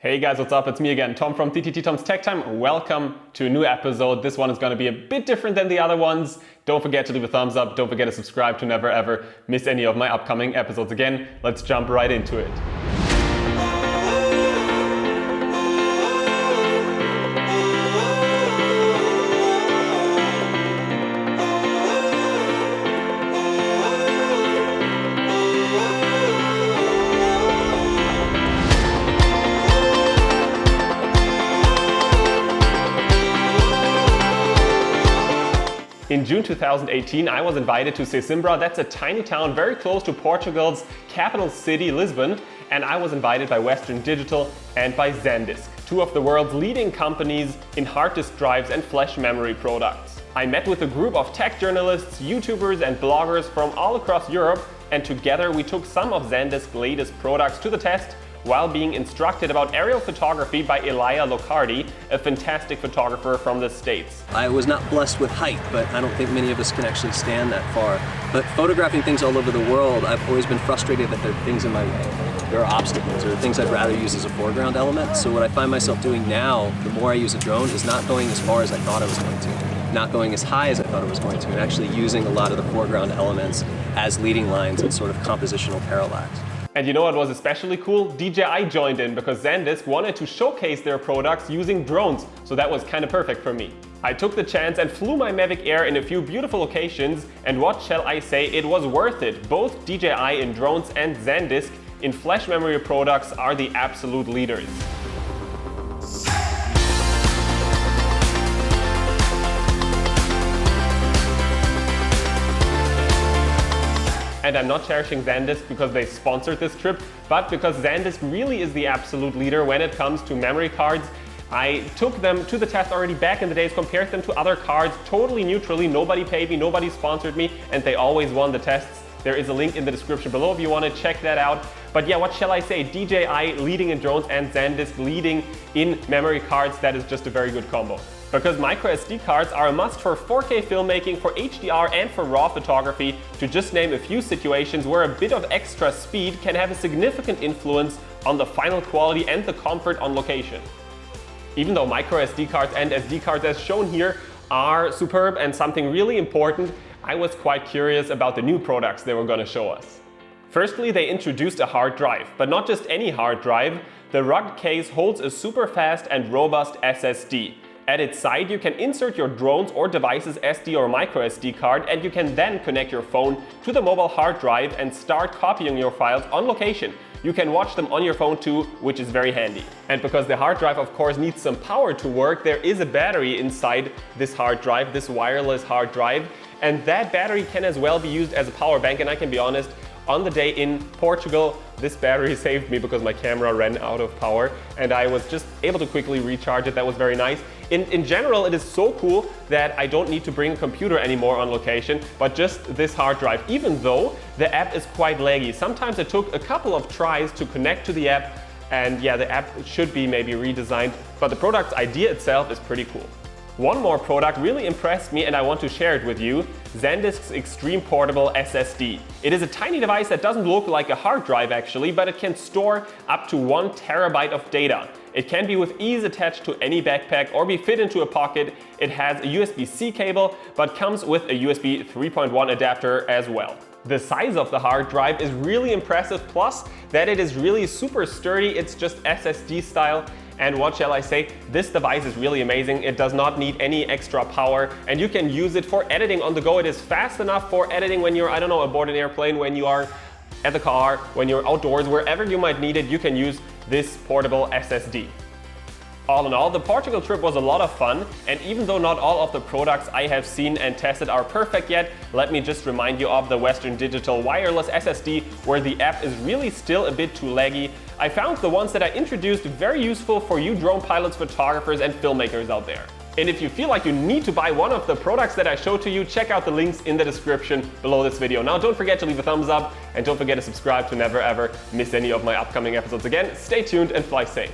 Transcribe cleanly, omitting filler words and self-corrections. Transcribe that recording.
Hey guys, what's up? It's me again, Tom from TTT Tom's Tech Time. Welcome to a new episode. This one is going to be a bit different than the other ones. Don't forget to leave a thumbs up. Don't forget to subscribe to never ever miss any of my upcoming episodes. Again, let's jump right into it. In June 2018, I was invited to Sesimbra. That's a tiny town very close to Portugal's capital city, Lisbon, and I was invited by Western Digital and by SanDisk, two of the world's leading companies in hard disk drives and flash memory products. I met with a group of tech journalists, YouTubers and bloggers from all across Europe, and together we took some of SanDisk's latest products to the test while being instructed about aerial photography by Elia Locardi, a fantastic photographer from the States. I was not blessed with height, but I don't think many of us can actually stand that far. But photographing things all over the world, I've always been frustrated that there are things in my way. There are obstacles or things I'd rather use as a foreground element. So what I find myself doing now, the more I use a drone, is not going as far as I thought I was going to, not going as high as I thought I was going to, and actually using a lot of the foreground elements as leading lines and sort of compositional parallax. And you know what was especially cool? DJI joined in because SanDisk wanted to showcase their products using drones, so that was kind of perfect for me. I took the chance and flew my Mavic Air in a few beautiful locations, and what shall I say, it was worth it. Both DJI in drones and SanDisk in flash memory products are the absolute leaders. And I'm not cherishing SanDisk because they sponsored this trip, but because SanDisk really is the absolute leader when it comes to memory cards. I took them to the test already back in the days, compared them to other cards totally neutrally. Nobody paid me, nobody sponsored me, and they always won the tests. There is a link in the description below if you want to check that out. But yeah, what shall I say? DJI leading in drones and SanDisk leading in memory cards. That is just a very good combo. Because MicroSD cards are a must for 4K filmmaking, for HDR and for RAW photography, to just name a few situations where a bit of extra speed can have a significant influence on the final quality and the comfort on location. Even though MicroSD cards and SD cards as shown here are superb and something really important, I was quite curious about the new products they were going to show us. Firstly, they introduced a hard drive, but not just any hard drive. The rugged case holds a super fast and robust SSD. At its side, you can insert your drone's or device's SD or microSD card, and you can then connect your phone to the mobile hard drive and start copying your files on location. You can watch them on your phone too, which is very handy. And because the hard drive of course needs some power to work, there is a battery inside this hard drive, this wireless hard drive, and that battery can as well be used as a power bank. And I can be honest, on the day in Portugal, this battery saved me because my camera ran out of power and I was just able to quickly recharge it. That was very nice. In general, it is so cool that I don't need to bring a computer anymore on location, but just this hard drive, even though the app is quite laggy. Sometimes it took a couple of tries to connect to the app, and yeah, the app should be maybe redesigned, but the product's idea itself is pretty cool. One more product really impressed me and I want to share it with you, SanDisk's Extreme Portable SSD. It is a tiny device that doesn't look like a hard drive actually, but it can store up to 1 terabyte of data. It can be with ease attached to any backpack or be fit into a pocket. It has a USB-C cable, but comes with a USB 3.1 adapter as well. The size of the hard drive is really impressive, plus that it is really super sturdy. It's just SSD style. And what shall I say, this device is really amazing. It does not need any extra power and you can use it for editing on the go. It is fast enough for editing when you're, I don't know, aboard an airplane, when you are at the car, when you're outdoors, wherever you might need it, you can use this portable SSD. All in all, the Portugal trip was a lot of fun, and even though not all of the products I have seen and tested are perfect yet, let me just remind you of the Western Digital wireless SSD, where the app is really still a bit too laggy. I found the ones that I introduced very useful for you drone pilots, photographers and filmmakers out there. And if you feel like you need to buy one of the products that I showed to you, check out the links in the description below this video. Now don't forget to leave a thumbs up and don't forget to subscribe to never ever miss any of my upcoming episodes. Again, stay tuned and fly safe.